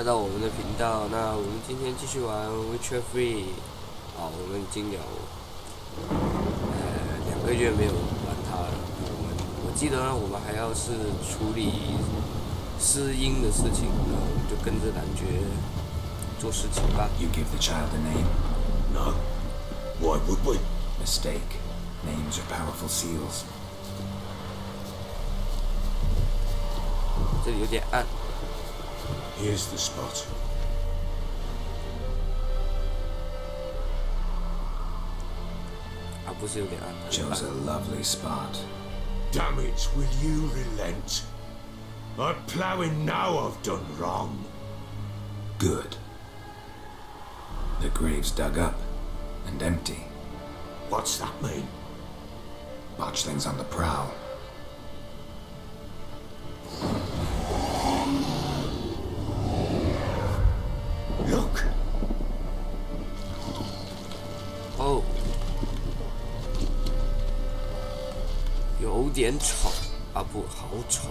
来到我们的频道。那我们今天继续玩 Witcher 3。好，我们已经有2个月没有玩它了。我记得我们还要是处理尸婴的事情，那我们就跟着男爵做事情吧。You give the child a name? No. Why would we? Mistake. Names are powerful seals. 这里有点暗。Here's the spot. 不是有点暗。Chose a lovely spot. Damn it, will you relent? I'm ploughing now I've done wrong. Good. The grave's dug up and empty. What's that mean? Botchling's on the prowl. Look. Oh. 有点丑啊，不好丑。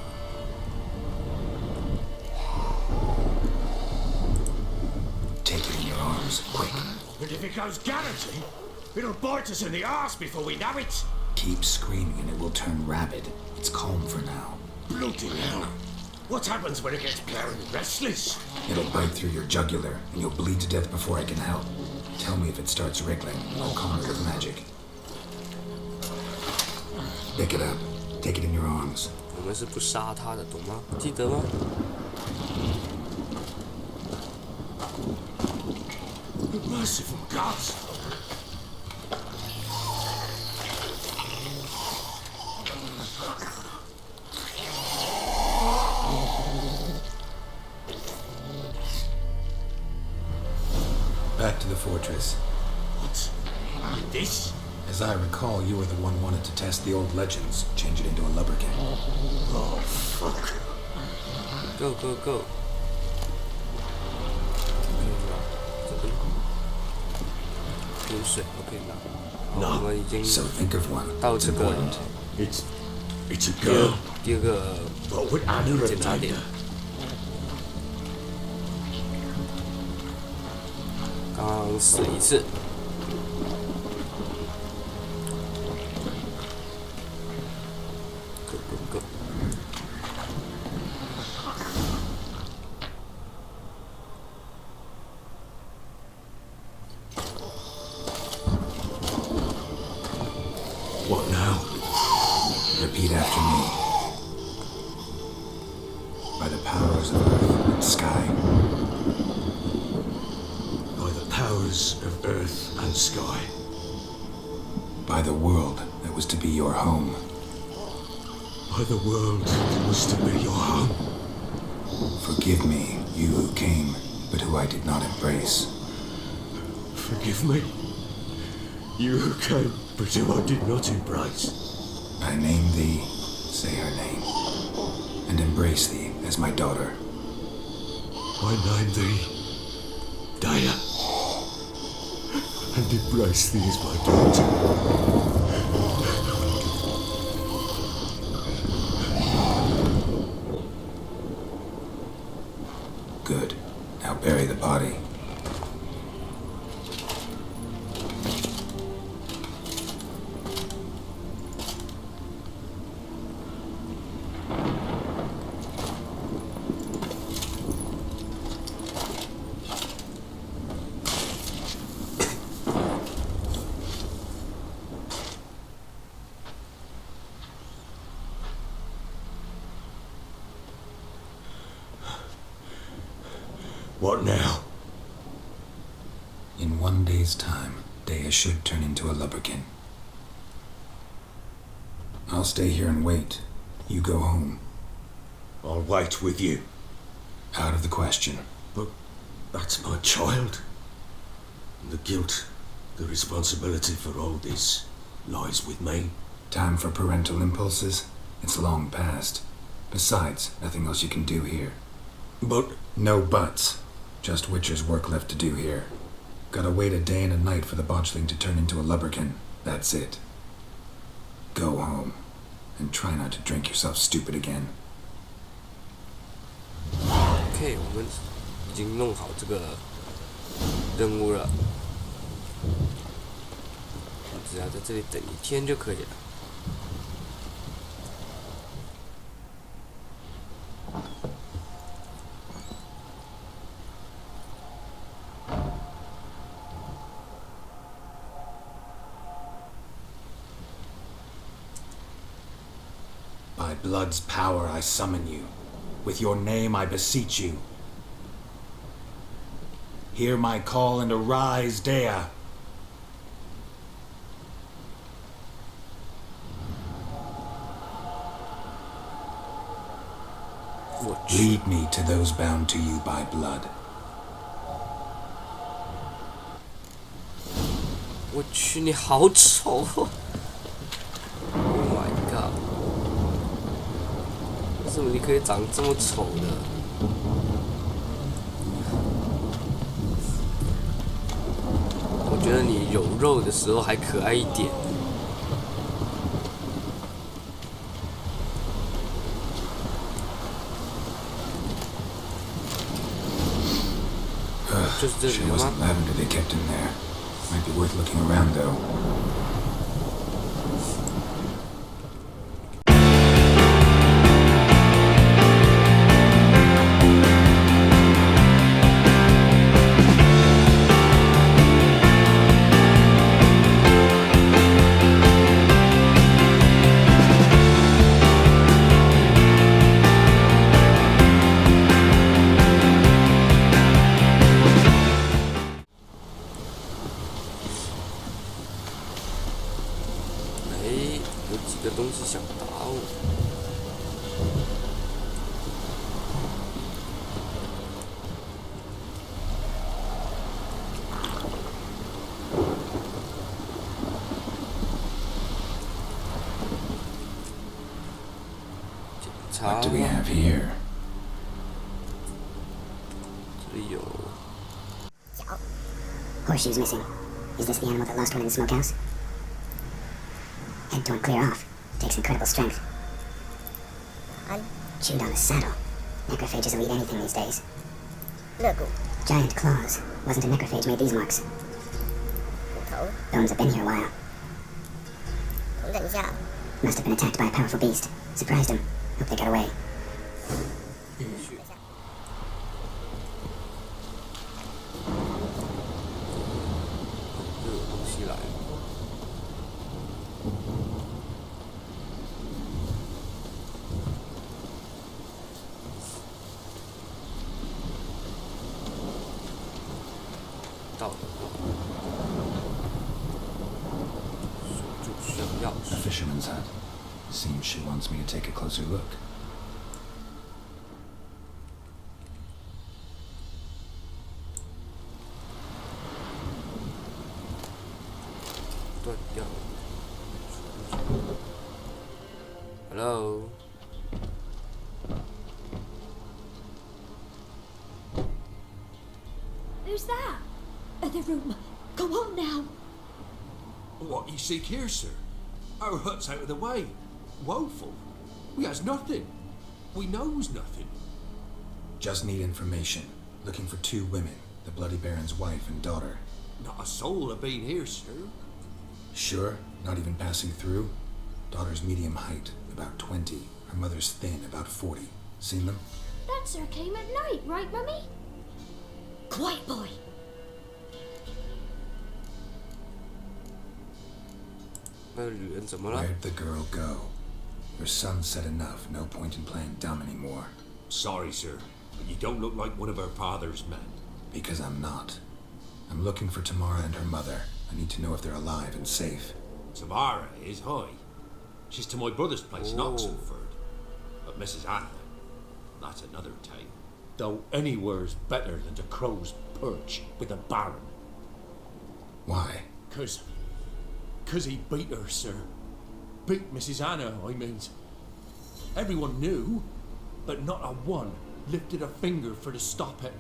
Take it in your arms, quick. And if it goes gallantly, it'll bite us in the arse before we know it. Keep screaming and it will turn rabid. It's calm for now. Bloody hell. What happens when it gets glaring restless? It'll bite through your jugular and you'll bleed to death before I can help. Tell me if it starts wriggling. I'll calm it with magic. Pick it up. Take it in your arms. 我们是不杀他的，懂吗？记得吗？ Merciful gods! Back to the fortress. What? This? As I recall, you were the one wanted to test the old legends, change it into a lubberkin. Oh, fuck. Go, go, go. 饮水 OK 拿。我们已经 So think of one. 到 It's 这个 important. It's a girl. 第二个 What would Anna 检查 have 点 named her?。刚刚死一次。Go go go。What now? Repeat after me. By the powers of earth and sky. By the powers of earth and sky. By the world that was to be your home. By the world that was to be your home. Forgive me, you who came, but who I did not embrace. Forgive me. You who came, but who I did not embrace. I name thee, say her name, and embrace thee as my daughter. I name thee Daya, and embrace thee as my daughter. Good. Now bury the body. What now? In 1 day's time, Dea should turn into a lubberkin. I'll stay here and wait. You go home. I'll wait with you. Out of the question. But that's my child. And the guilt, the responsibility for all this lies with me. Time for parental impulses? It's long past. Besides, nothing else you can do here. But No buts. Just Witcher's work left to do here. Gotta wait a day and a night for the botchling to turn into a lubberkin. That's it. Go home. And try not to drink yourself stupid again. OK， 我们已经弄好这个任务了，我只要在这里等1天就可以了。By blood's power I summon you. With your name I beseech you. Hear my call and arise, Dea. Lead me to those bound to you by blood. 我去，你好丑！Oh my god！ 为什么你可以长这么丑的？我觉得你有肉的时候还可爱一点。就是这里 Sure 了吗？ wasn't lavender they kept in there. Might be worth looking around though. What do we have here? 这里有 Horseshoes missing. Is this the animal that lost one in the smokehouse? Head torn clear off. Takes incredible strength. Chewed on the saddle. Necrophages will eat anything these days. Giant claws. Wasn't a necrophage made these marks. Bones have been here a while. Must have been attacked by a powerful beast. Surprised him. Hope they got away. 又有东西来了。到了。守住需要钥匙。 A fisherman's hut. Seems she wants me to take a closer look. 断掉了。Hello。 Who's that? The room. Go on now. What you seek here, sir? Our hut's out of the way. Woeful. We has nothing. We knows nothing. Just need information. Looking for 2 women. The Bloody Baron's wife and daughter. Not a soul have been here, sir. Sure? Not even passing through? Daughter's medium height, about 20. Her mother's thin, about 40. Seen them? That sir came at night, right, Mummy? Quiet, boy. 那个女人怎么了？ Where'd the girl go? Your son said enough. No point in playing dumb anymore. Sorry, sir, but you don't look like one of our father's men. Because I'm not. I'm looking for Tamara and her mother. I need to know if they're alive and safe. Tamara is high. She's to my brother's place in Oh. Oxenford. But Mrs. Anna, that's another tale. Though anywhere's better than the crow's perch with a baron. Why? 'Cause he beat her, sir. Beat Mrs. Anna, I mean. Everyone knew, but not a one lifted a finger for to stop it.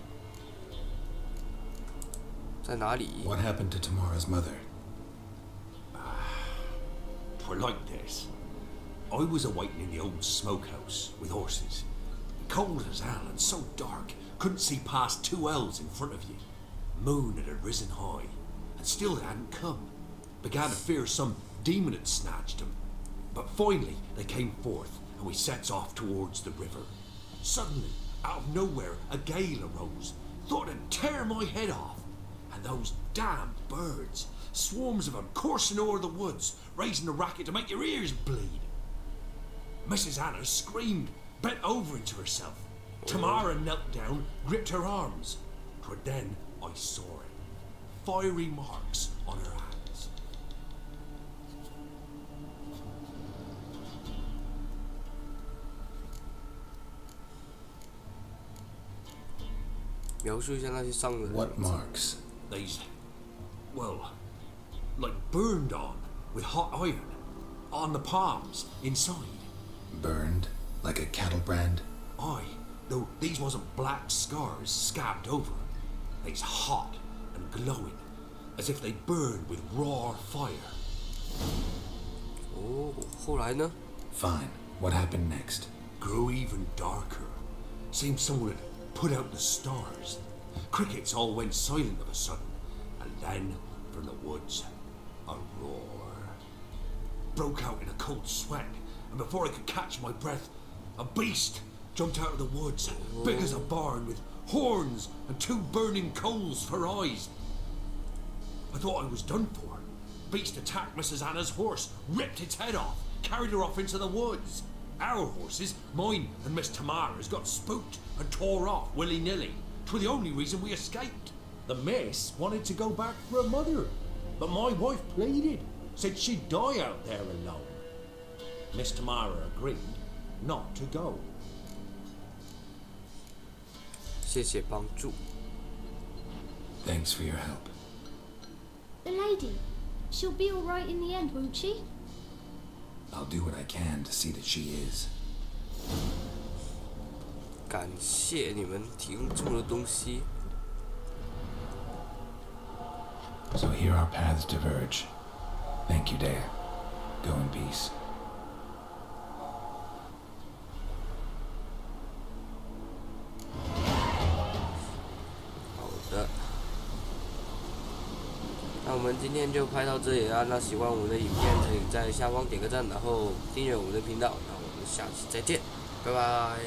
在哪里？ What happened to Tamara's mother?'Twere like this. I was awaiting in the old smokehouse with horses. Cold as hell and so dark, couldn't see past 2 elves in front of you. Moon had risen high, and still it hadn't come. Began to fear some demon had snatched him. But finally they came forth, and we sets off towards the river. Suddenly, out of nowhere, a gale arose. Thought it'd tear my head off. And those damn birds, swarms of them coursing o'er the woods, raising a racket to make your ears bleed. Mrs. Anna screamed, bent over into herself. Tamara knelt down, gripped her arms. 'Twere then I saw it. Fiery marks on her hands. 描述一下那些伤人。What marks? These, well, like burned on with hot iron. On the palms, inside. Burned? Like a cattle brand? Aye, though these wasn't black scars scabbed over. They's hot and glowing, as if they burned with raw fire. 哦，后来呢？ Fine. What happened next? Grew even darker. Seemed someone had put out the stars. Crickets all went silent of a sudden, and then, from the woods, a roar. Broke out in a cold sweat, and before I could catch my breath, a beast jumped out of the woods, big as a barn, with horns and 2 burning coals for eyes. I thought I was done for. Beast attacked Mrs. Anna's horse, ripped its head off, carried her off into the woods. Our horses, mine and Miss Tamara's, got spooked and tore off willy-nilly. 'Twere the only reason we escaped. The miss wanted to go back for her mother, but my wife pleaded, said she'd die out there alone. Miss Tamara agreed not to go. 谢谢帮助。 Thanks for your help. The lady, she'll be all right in the end, won't she? I'll do what I can to see that she is. 感谢你们提供这么多东西。 So here our paths diverge. Thank you, Dea. Go in peace. 好的，那我们今天就拍到这里啦。那喜欢我们的影片，请在下方点个赞，然后订阅我们的频道。那我们下期再见，拜拜。